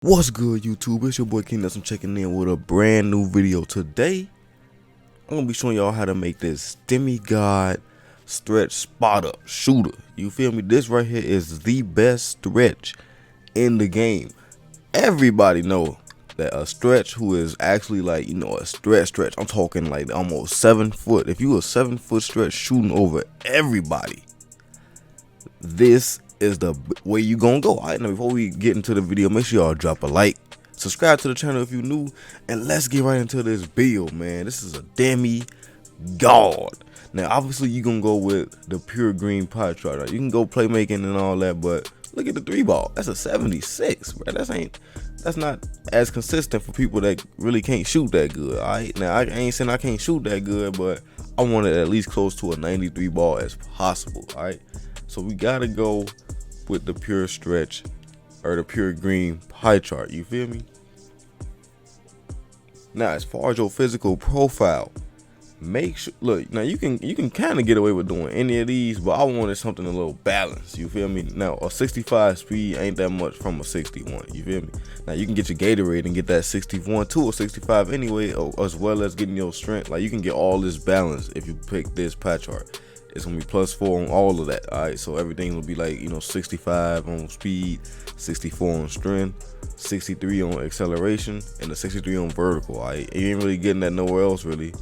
What's good, YouTube? It's your boy King. I'm checking in with a brand new video. Today I'm gonna be showing y'all how to make this demigod stretch spot up shooter. You feel me? This right here is the best stretch in the game. Everybody know that a stretch who is actually like, you know, a stretch. I'm talking like almost 7 foot. If you a 7 foot stretch shooting over everybody, this is the way you gonna go. Alright, now before we get into the video, make sure y'all drop a like, subscribe to the channel if you're new, and let's get right into this build, man. This is a demigod. Now obviously you gonna go with the pure green pie chart. Right? You can go playmaking and all that, but look at the 3-ball. That's a 76, bro. That's not as consistent for people that really can't shoot that good. Alright, now I ain't saying I can't shoot that good, but I want it at least close to a 93 ball as possible. Alright, so we gotta go with the pure stretch or the pure green pie chart. You feel me? Now, as far as your physical profile, make sure, look, now you can kind of get away with doing any of these, but I wanted something a little balanced. You feel me? Now, a 65 speed ain't that much from a 61. You feel me? Now you can get your Gatorade and get that 61 to a 65 anyway, as well as getting your strength. Like, you can get all this balance if you pick this pie chart. It's gonna be +4 on all of that. All right, so everything will be like, you know, 65 on speed, 64 on strength, 63 on acceleration, and the 63 on vertical. All right, you ain't really getting that nowhere else really,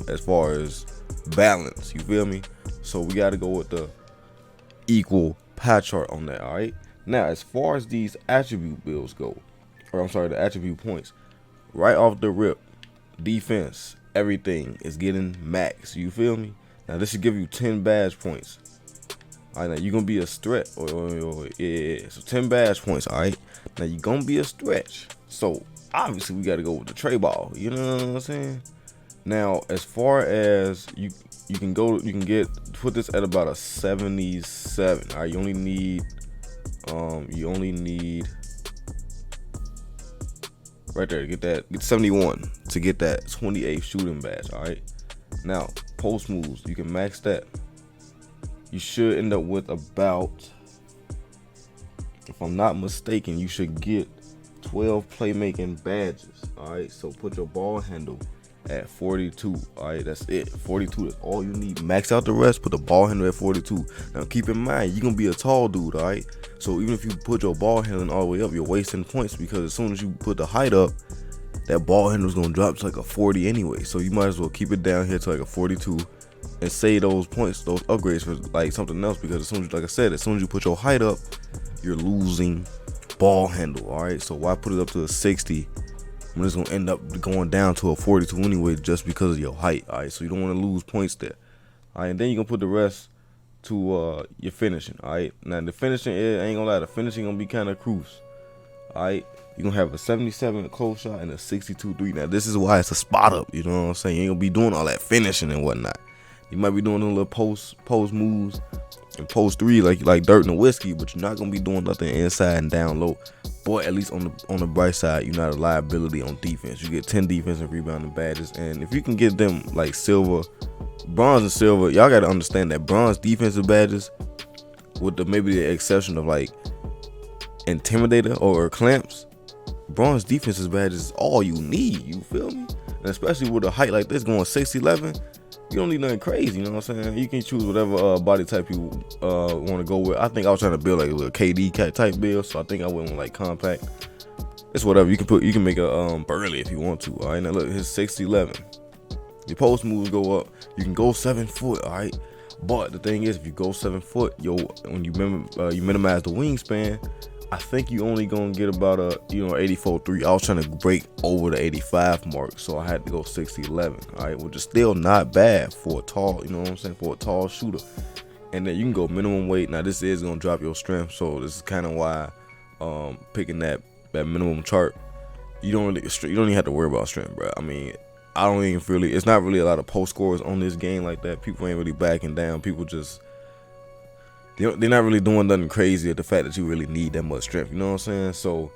as far as balance. You feel me? So we got to go with the equal pie chart on that. All right, now as far as these attribute builds go, or I'm sorry, the attribute points, right off the rip, defense, everything is getting max. You feel me? Now this should give you 10 badge points. All right, now you're gonna be a stretch. Yeah, so 10 badge points. All right, now you're gonna be a stretch. So obviously we got to go with the tray ball. You know what I'm saying? Now as far as you can go, you can put this at about a 77. All right, you only need right there to get 71 to get that 28 shooting badge. All right. Now, post moves, you can max that. You should end up with about, if I'm not mistaken, you should get 12 playmaking badges. All right, so put your ball handle at 42. All right, that's it. 42 is all you need. Max out the rest. Put the ball handle at 42. Now, keep in mind, you're gonna be a tall dude. All right, so even if you put your ball handling all the way up, you're wasting points, because as soon as you put the height up, that ball handle is gonna drop to like a 40 anyway. So you might as well keep it down here to like a 42 and save those points, those upgrades, for like something else, because as soon as, like I said, as soon as you put your height up, you're losing ball handle. All right, so why put it up to a 60 when it's gonna end up going down to a 42 anyway, just because of your height? All right, so you don't want to lose points there. All right, and then you're gonna put the rest to your finishing. All right, now the finishing, I ain't gonna lie, the finishing gonna be kind of cruise. All right, you're gonna have a 77 close shot and a 62 3. Now this is why it's a spot up. You know what I'm saying? You ain't gonna be doing all that finishing and whatnot. You might be doing a little post moves and post 3 like dirt and whiskey, but you're not gonna be doing nothing inside and down low. Boy, at least on the bright side, you're not a liability on defense. You get 10 defensive rebounding badges, and if you can get them like silver, bronze and silver, y'all gotta understand that bronze defensive badges, with maybe the exception of like intimidator or clamps, bronze defensive badges is all you need. You feel me? And especially with a height like this going 6'11", you don't need nothing crazy. You know what I'm saying? You can choose whatever body type you want to go with. I think I was trying to build like a little KD type build, so I think I went with like compact. It's whatever. You can make a burly if you want to. All right, now look, his 6'11". Your post moves go up. You can go 7 foot. All right, but the thing is, if you go 7 foot, when you minimize the wingspan, I think you only gonna get about a 84-3. I was trying to break over the 85 mark, so I had to go 60-11. All right, which is still not bad for a tall, you know what I'm saying, for a tall shooter. And then you can go minimum weight. Now this is gonna drop your strength, so this is kind of why picking that minimum chart. You don't even have to worry about strength, bro. I mean, it's not really a lot of post scores on this game like that. People ain't really backing down. People just, they're not really doing nothing crazy at the fact that you really need that much strength. You know what I'm saying? So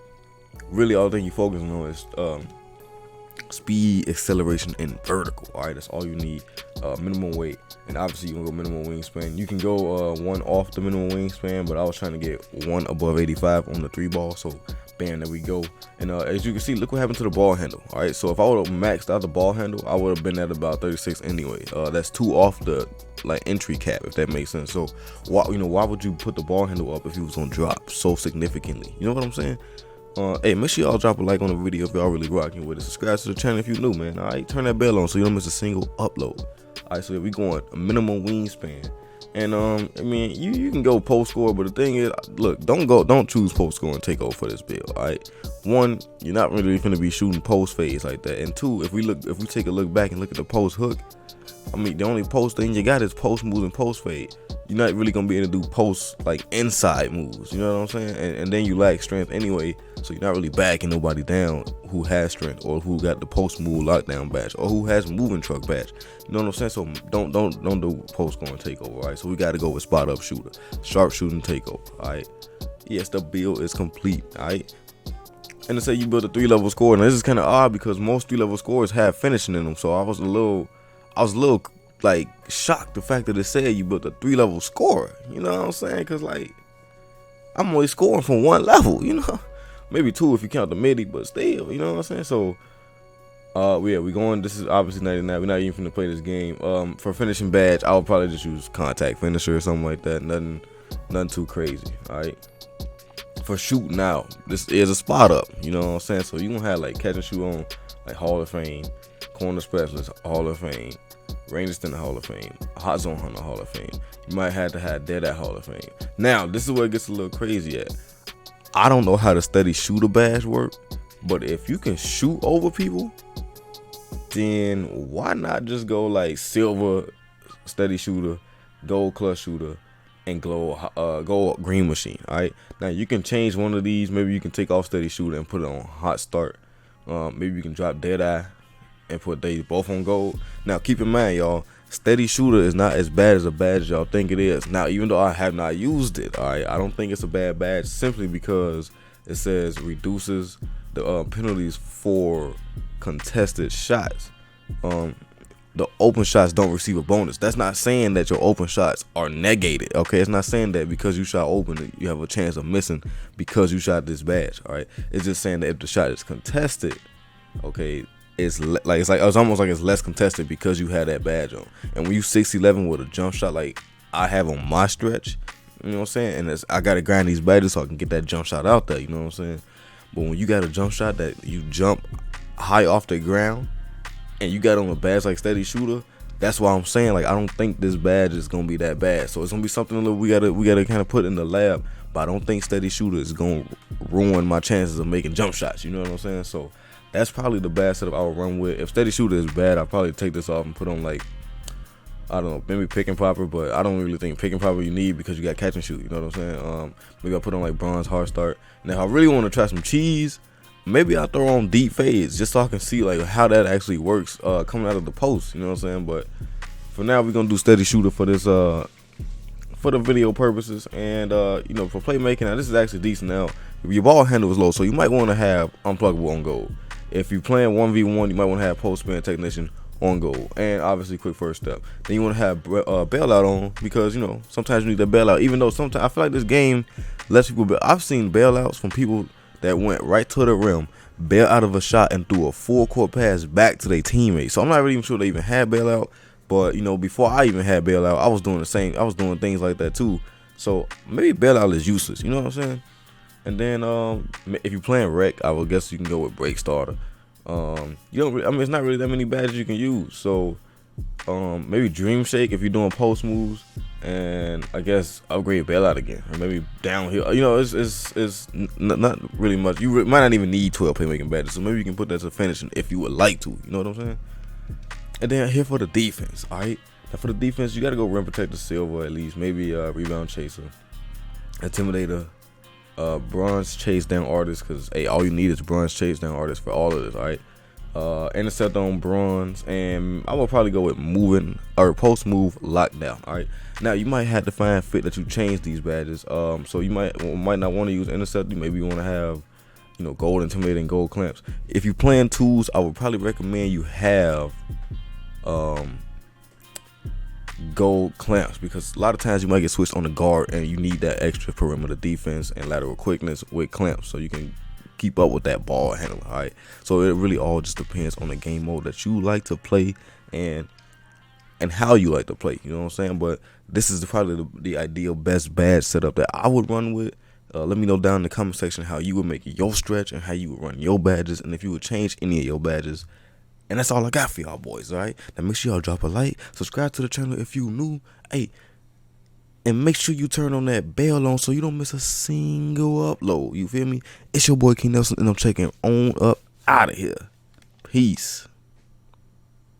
really all the thing you focusing on is speed, acceleration, and vertical. All right, that's all you need. Minimum weight, and obviously you can go minimum wingspan. You can go 1 off the minimum wingspan, but I was trying to get 1 above 85 on the 3-ball, so Bam, there we go. And as you can see, look what happened to the ball handle. All right, so if I would have maxed out the ball handle, I would have been at about 36 anyway. That's 2 off the like entry cap, if that makes sense. So why would you put the ball handle up if you was gonna drop so significantly? You know what I'm saying? Hey, make sure y'all drop a like on the video if y'all really rocking with it. Subscribe to the channel if you're new, man. All right, turn that bell on so you don't miss a single upload. All right, so we going a minimum wingspan. And I mean, you can go post score, but the thing is, look, don't choose post score and take over for this build. All right, one, you're not really going to be shooting post fades like that, and two, if we take a look back and look at the post hook, I mean, the only post thing you got is post moves and post fade. You're not really gonna be able to do post like inside moves, you know what I'm saying? And then you lack strength anyway, so you're not really backing nobody down who has strength or who got the post move lockdown badge or who has moving truck badge. You know what I'm saying? So don't do post scoring takeover. All right, so we got to go with spot up shooter, sharp shooting takeover. All right, yes, the build is complete. All right. And to say you build a 3-level score, and this is kind of odd because most 3-level scores have finishing in them. So I was a little like shocked the fact that it said you built a 3-level scorer. You know what I'm saying? Because like I'm only scoring from 1 level. You know, maybe 2 if you count the midi, but still, you know what I'm saying? So yeah, we going. This is obviously 99. We're not even finna play this game. For finishing badge, I would probably just use contact finisher or something like that. Nothing too crazy. All right. For shooting now, this is a spot up. You know what I'm saying? So you gonna have like catch and shoot on like Hall of Fame, corner specialist Hall of Fame, range extender Hall of Fame, hot zone hunter Hall of Fame. You might have to have dead at Hall of Fame. Now this is where it gets a little crazy at. I don't know how the steady shooter badge work, but if you can shoot over people, then why not just go like silver steady shooter, gold clutch shooter, and gold green machine? All right, now you can change one of these. Maybe you can take off steady shooter and put it on hot start. Maybe you can drop dead eye and put they both on gold. Now keep in mind, y'all, steady shooter is not as bad as a badge y'all think it is. Now, even though I have not used it, all right, I don't think it's a bad badge simply because it says reduces the penalties for contested shots. The open shots don't receive a bonus. That's not saying that your open shots are negated. Okay, it's not saying that because you shot open you have a chance of missing because you shot this badge. All right, it's just saying that if the shot is contested, okay, it's almost like it's less contested because you had that badge on. And when you 6'11" with a jump shot like I have on my stretch, you know what I'm saying, and I gotta grind these badges so I can get that jump shot out there. You know what I'm saying? But when you got a jump shot that you jump high off the ground and you got on a badge like steady shooter, that's why I'm saying like I don't think this badge is gonna be that bad. So it's gonna be something that we gotta kind of put in the lab. But I don't think steady shooter is gonna ruin my chances of making jump shots. You know what I'm saying? So that's probably the bad setup I would run with. If steady shooter is bad, I'll probably take this off and put on like, I don't know, maybe pick and popper, but I don't really think pick and popper you need because you got catch and shoot. You know what I'm saying? Maybe I'll put on like bronze hard start. And if I really want to try some cheese, maybe I'll throw on deep fades just so I can see like how that actually works coming out of the post. You know what I'm saying? But for now, we're gonna do steady shooter for this for the video purposes. And you know, for playmaking, now this is actually decent. Now your ball handle is low, so you might want to have unpluggable on gold. If you're playing 1v1, you might want to have post spin technician on gold, and obviously quick first step. Then you want to have bailout on because you know sometimes you need that bailout. Even though sometimes I feel like this game lets people. I've seen bailouts from people that went right to the rim, bail out of a shot, and threw a full court pass back to their teammates. So I'm not really even sure they even had bailout. But you know, before I even had bailout, I was doing the same. I was doing things like that too. So maybe bailout is useless. You know what I'm saying? And then if you're playing rec, I would guess you can go with break starter. You don't really, I mean, it's not really that many badges you can use. So maybe dream shake if you're doing post moves, and I guess upgrade bailout again, or maybe downhill. You know, it's not really much. You might not even need 12 playmaking badges, so maybe you can put that to finishing if you would like to. You know what I'm saying? And then here for the defense. All right, now for the defense, you got to go rim protector silver at least, maybe rebound chaser, intimidator, bronze chase down artist, because hey, all you need is bronze chase down artist for all of this. All right, intercept on bronze, and I will probably go with moving or post move lockdown. All right, now you might have to find fit that you change these badges. So you might not want to use intercept. Maybe you want to have, you know, gold intimidator and gold clamps. If you playing tools, I would probably recommend you have gold clamps, because a lot of times you might get switched on the guard and you need that extra perimeter defense and lateral quickness with clamps, so you can keep up with that ball handler. All right, so it really all just depends on the game mode that you like to play and how you like to play. You know what I'm saying? But this is probably the ideal best badge setup that I would run with. Let me know down in the comment section how you would make your stretch and how you would run your badges, and if you would change any of your badges. And that's all I got for y'all boys, all right? Now make sure y'all drop a like, subscribe to the channel if you new, hey, and make sure you turn on that bell on so you don't miss a single upload. You feel me? It's your boy King Nelson, and I'm checking on up out of here. Peace.